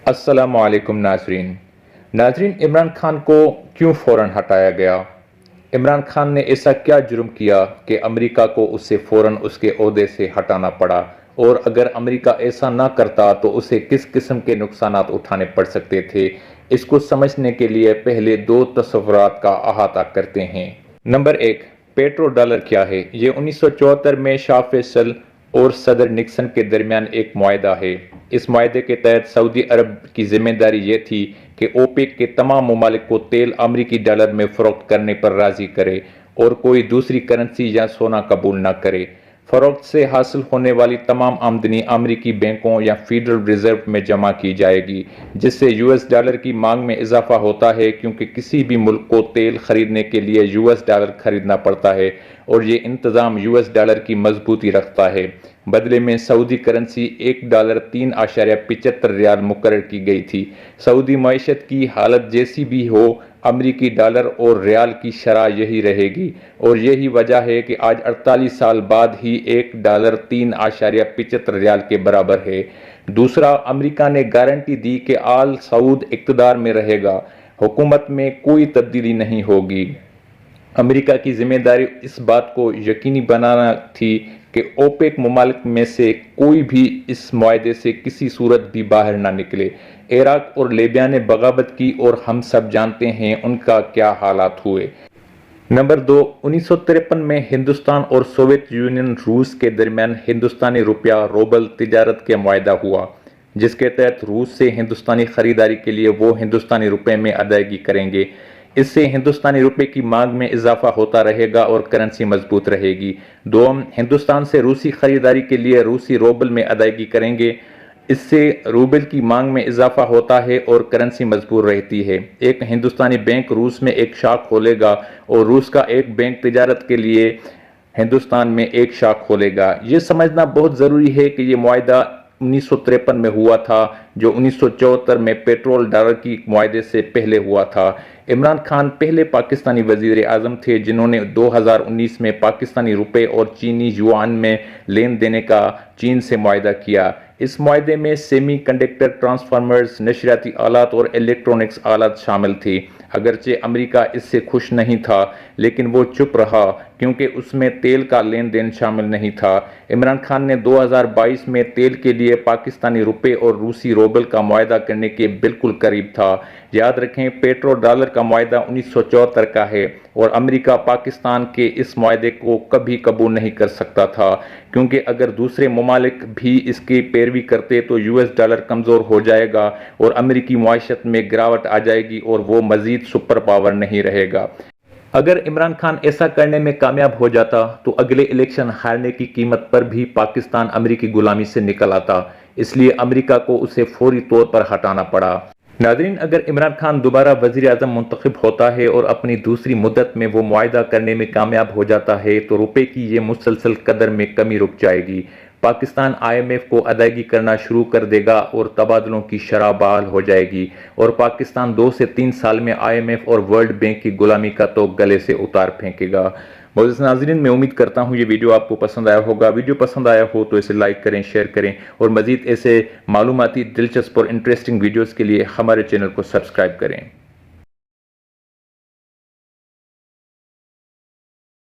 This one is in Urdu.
السلام علیکم ناظرین عمران خان کو کیوں فوراً ہٹایا گیا؟ عمران خان نے ایسا کیا جرم کیا کہ امریکہ کو اسے فوراً اس کے عہدے سے ہٹانا پڑا، اور اگر امریکہ ایسا نہ کرتا تو اسے کس قسم کے نقصانات اٹھانے پڑ سکتے تھے؟ اس کو سمجھنے کے لیے پہلے دو تصورات کا احاطہ کرتے ہیں۔ نمبر 1، پیٹرو ڈالر کیا ہے؟ یہ 1974 میں شاہ فیصل اور صدر نکسن کے درمیان ایک معاہدہ ہے۔ اس معاہدے کے تحت سعودی عرب کی ذمہ داری یہ تھی کہ اوپیک کے تمام ممالک کو تیل امریکی ڈالر میں فروخت کرنے پر راضی کرے اور کوئی دوسری کرنسی یا سونا قبول نہ کرے۔ فروخت سے حاصل ہونے والی تمام آمدنی امریکی بینکوں یا فیڈرل ریزرو میں جمع کی جائے گی، جس سے US ڈالر کی مانگ میں اضافہ ہوتا ہے، کیونکہ کسی بھی ملک کو تیل خریدنے کے لیے US ڈالر خریدنا پڑتا ہے اور یہ انتظام US ڈالر کی مضبوطی رکھتا ہے۔ بدلے میں سعودی کرنسی $1 3.75 ریال مقرر کی گئی تھی۔ سعودی معیشت کی حالت جیسی بھی ہو، امریکی ڈالر اور ریال کی شرح یہی رہے گی، اور یہی وجہ ہے کہ آج 48 سال بعد ہی $1 3.75 ریال کے برابر ہے۔ دوسرا، امریکہ نے گارنٹی دی کہ آل سعود اقتدار میں رہے گا، حکومت میں کوئی تبدیلی نہیں ہوگی۔ امریکہ کی ذمہ داری اس بات کو یقینی بنانا تھی کہ اوپیک ممالک میں سے کوئی بھی اس معاہدے سے کسی صورت بھی باہر نہ نکلے۔ عراق اور لیبیا نے بغاوت کی اور ہم سب جانتے ہیں ان کا کیا حالات ہوئے۔ نمبر 2، 1953 میں ہندوستان اور سوویت یونین روس کے درمیان ہندوستانی روپیہ روبل تجارت کے معاہدہ ہوا، جس کے تحت روس سے ہندوستانی خریداری کے لیے وہ ہندوستانی روپے میں ادائیگی کریں گے۔ اس سے ہندوستانی روپے کی مانگ میں اضافہ ہوتا رہے گا اور کرنسی مضبوط رہے گی۔ دوم، ہندوستان سے روسی خریداری کے لیے روسی روبل میں ادائیگی کریں گے، اس سے روبل کی مانگ میں اضافہ ہوتا ہے اور کرنسی مضبوط رہتی ہے۔ ایک ہندوستانی بینک روس میں ایک شاخ کھولے گا اور روس کا ایک بینک تجارت کے لیے ہندوستان میں ایک شاخ کھولے گا۔ یہ سمجھنا بہت ضروری ہے کہ یہ معاہدہ 1953 میں ہوا تھا، جو 1974 میں پیٹرول ڈالر کی معاہدے سے پہلے ہوا تھا۔ عمران خان پہلے پاکستانی وزیر اعظم تھے جنہوں نے 2019 میں پاکستانی روپے اور چینی یوان میں لین دینے کا چین سے معاہدہ کیا۔ اس معاہدے میں سیمی کنڈکٹر ٹرانسفارمرز، نشریاتی آلات اور الیکٹرونکس آلات شامل تھی۔ اگرچہ امریکہ اس سے خوش نہیں تھا، لیکن وہ چپ رہا کیونکہ اس میں تیل کا لین دین شامل نہیں تھا۔ عمران خان نے 2022 میں تیل کے لیے پاکستانی روپے اور روسی روبل کا معاہدہ کرنے کے بالکل قریب تھا۔ یاد رکھیں، پیٹرو ڈالر کا معاہدہ 1974 کا ہے اور امریکہ پاکستان کے اس معاہدے کو کبھی قبول نہیں کر سکتا تھا، کیونکہ اگر دوسرے ممالک بھی اس کی پیروی کرتے تو US ڈالر کمزور ہو جائے گا اور امریکی معیشت میں گراوٹ آ جائے گی اور وہ مزید سپر پاور نہیں رہے گا۔ اگر عمران خان ایسا کرنے میں کامیاب ہو جاتا تو اگلے الیکشن ہارنے کی قیمت پر بھی پاکستان امریکی غلامی سے نکل آتا، اس لیے امریکہ کو اسے فوری طور پر ہٹانا پڑا۔ ناظرین، اگر عمران خان دوبارہ وزیر اعظم منتخب ہوتا ہے اور اپنی دوسری مدت میں وہ معاہدہ کرنے میں کامیاب ہو جاتا ہے تو روپے کی یہ مسلسل قدر میں کمی رک جائے گی۔ پاکستان IMF کو ادائیگی کرنا شروع کر دے گا اور تبادلوں کی شرح بحال ہو جائے گی، اور پاکستان 2 سے 3 سال میں IMF اور ورلڈ بینک کی غلامی کا تو گلے سے اتار پھینکے گا۔ معزز ناظرین، میں امید کرتا ہوں یہ ویڈیو آپ کو پسند آیا ہوگا۔ ویڈیو پسند آیا ہو تو اسے لائک کریں، شیئر کریں، اور مزید ایسے معلوماتی، دلچسپ اور انٹریسٹنگ ویڈیوز کے لیے ہمارے چینل کو سبسکرائب کریں۔